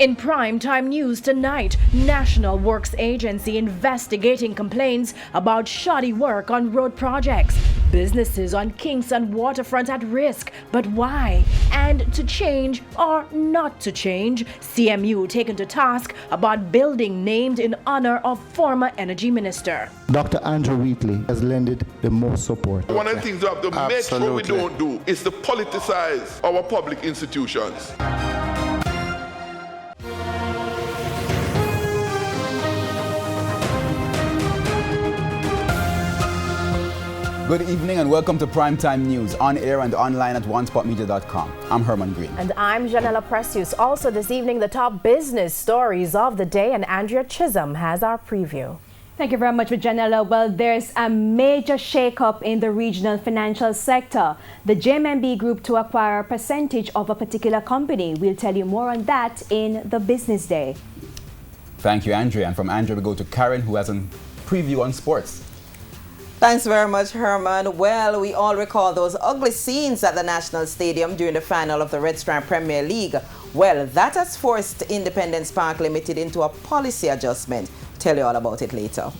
In primetime news tonight, National Works Agency investigating complaints about shoddy work on road projects. Businesses on Kingston Waterfront at risk, but why? And to change or not to change, CMU taken to task about building named in honor of former energy minister. Dr. Andrew Wheatley has lended the most support. One of the things we have to make sure we don't do is to politicize our public institutions. Good evening and welcome to Primetime News, on air and online at onespotmedia.com. I'm Herman Green. And I'm Janella Precious. Also this evening, the top business stories of the day, and Andrea Chisholm has our preview. Thank you very much, Janella. Well, there's a major shakeup in the regional financial sector. The JMB Group to acquire a percentage of a particular company. We'll tell you more on that in the Business Day. Thank you, Andrea. And from Andrea, we go to Karen, who has a preview on sports. Thanks very much, Herman. Well, we all recall those ugly scenes at the National Stadium during the final of the Red Strand Premier League. Well, that has forced Independence Park Limited into a policy adjustment. Tell you all about it later.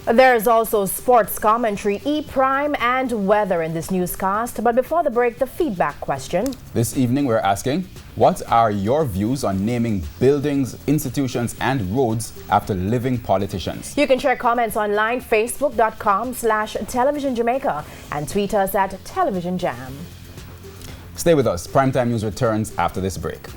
There's also sports commentary, E-Prime, and weather in this newscast. But before the break, the feedback question. This evening, we're asking, what are your views on naming buildings, institutions, and roads after living politicians? You can share comments online, facebook.com/Television Jamaica, and tweet us at Television Jam. Stay with us. Primetime News returns after this break.